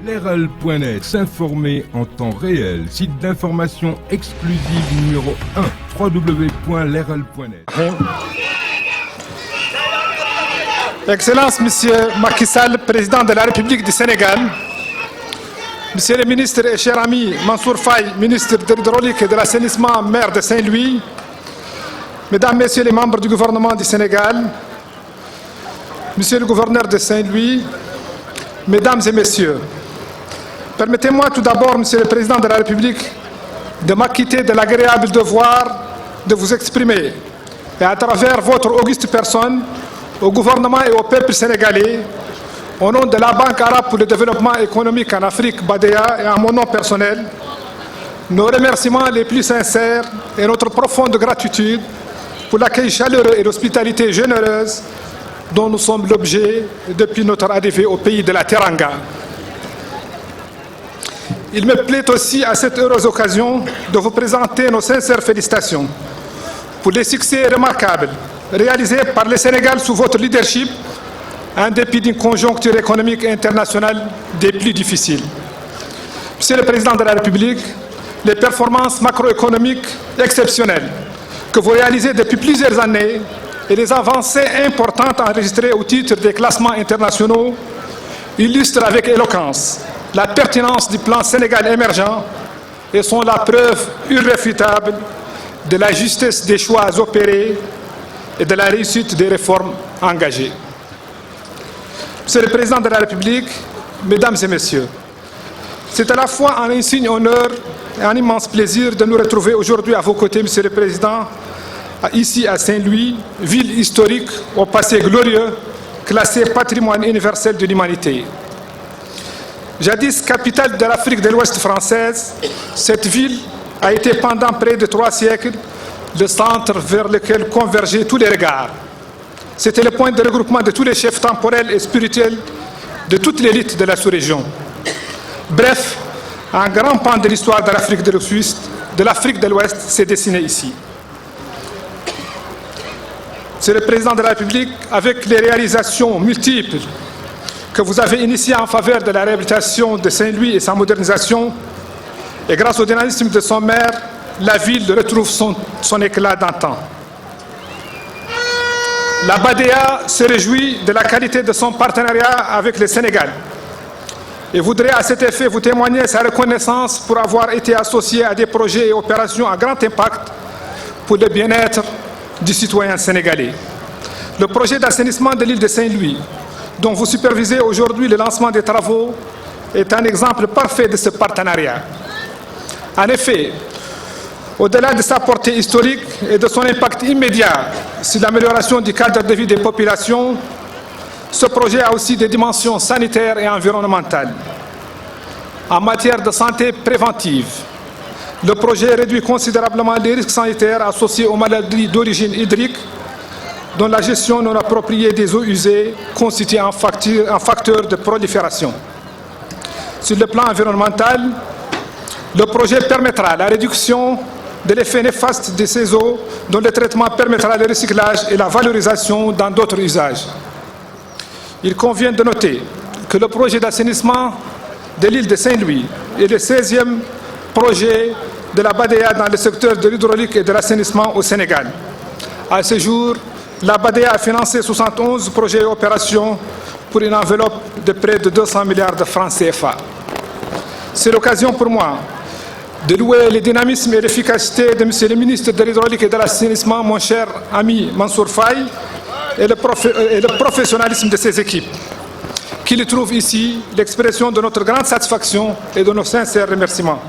L'RL.net, s'informer en temps réel. Site d'information exclusive numéro 1, www.lerl.net. Excellence, Monsieur Macky Sall, président de la République du Sénégal, Monsieur le ministre et cher ami Mansour Faye, ministre de l'Hydraulique et de l'Assainissement, maire de Saint-Louis, Mesdames, Messieurs les membres du gouvernement du Sénégal, Monsieur le gouverneur de Saint-Louis, Mesdames et Messieurs, permettez-moi tout d'abord, Monsieur le Président de la République, de m'acquitter de l'agréable devoir de vous exprimer, et à travers votre auguste personne, au gouvernement et au peuple sénégalais, au nom de la Banque arabe pour le développement économique en Afrique, BADEA, et en mon nom personnel, nos remerciements les plus sincères et notre profonde gratitude pour l'accueil chaleureux et l'hospitalité généreuse dont nous sommes l'objet depuis notre arrivée au pays de la Teranga. Il me plaît aussi à cette heureuse occasion de vous présenter nos sincères félicitations pour les succès remarquables réalisés par le Sénégal sous votre leadership en dépit d'une conjoncture économique internationale des plus difficiles. Monsieur le Président de la République, les performances macroéconomiques exceptionnelles que vous réalisez depuis plusieurs années et les avancées importantes enregistrées au titre des classements internationaux illustrent avec éloquence la pertinence du plan Sénégal émergent et sont la preuve irréfutable de la justesse des choix opérés et de la réussite des réformes engagées. Monsieur le Président de la République, Mesdames et Messieurs, c'est à la fois un insigne honneur et un immense plaisir de nous retrouver aujourd'hui à vos côtés, Monsieur le Président, ici à Saint-Louis, ville historique au passé glorieux, classée patrimoine universel de l'humanité. Jadis capitale de l'Afrique de l'Ouest française, cette ville a été pendant près de 3 siècles le centre vers lequel convergeaient tous les regards. C'était le point de regroupement de tous les chefs temporels et spirituels de toute l'élite de la sous-région. Bref, un grand pan de l'histoire de l'Afrique de l'Ouest s'est dessiné ici. C'est le Président de la République, avec les réalisations multiples que vous avez initiées en faveur de la réhabilitation de Saint-Louis et sa modernisation, et grâce au dynamisme de son maire, la ville retrouve son éclat d'antan. La BADEA se réjouit de la qualité de son partenariat avec le Sénégal et voudrait à cet effet vous témoigner sa reconnaissance pour avoir été associé à des projets et opérations à grand impact pour le bien-être du citoyen sénégalais. Le projet d'assainissement de l'île de Saint-Louis, dont vous supervisez aujourd'hui le lancement des travaux, est un exemple parfait de ce partenariat. En effet, au-delà de sa portée historique et de son impact immédiat sur l'amélioration du cadre de vie des populations, ce projet a aussi des dimensions sanitaires et environnementales. En matière de santé préventive, le projet réduit considérablement les risques sanitaires associés aux maladies d'origine hydrique, dont la gestion non appropriée des eaux usées constitue un facteur de prolifération. Sur le plan environnemental, le projet permettra la réduction de l'effet néfaste de ces eaux, dont le traitement permettra le recyclage et la valorisation dans d'autres usages. Il convient de noter que le projet d'assainissement de l'île de Saint-Louis est le 16e projet de la BADEA dans le secteur de l'hydraulique et de l'assainissement au Sénégal. À ce jour, la BADEA a financé 71 projets et opérations pour une enveloppe de près de 200 milliards de francs CFA. C'est l'occasion pour moi de louer le dynamisme et l'efficacité de Monsieur le ministre de l'Hydraulique et de l'Assainissement, mon cher ami Mansour Faye, et le professionnalisme de ses équipes, qui lui trouvent ici l'expression de notre grande satisfaction et de nos sincères remerciements.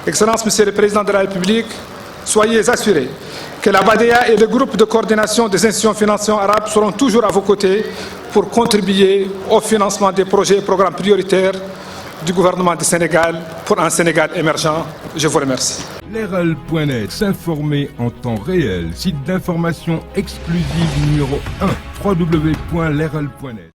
Excellence, Monsieur le Président de la République, soyez assurés que la BADEA et le groupe de coordination des institutions financières arabes seront toujours à vos côtés pour contribuer au financement des projets et programmes prioritaires du gouvernement du Sénégal pour un Sénégal émergent. Je vous remercie. L'RL.net, s'informer en temps réel. Site d'information exclusive numéro 1, www.lerl.net.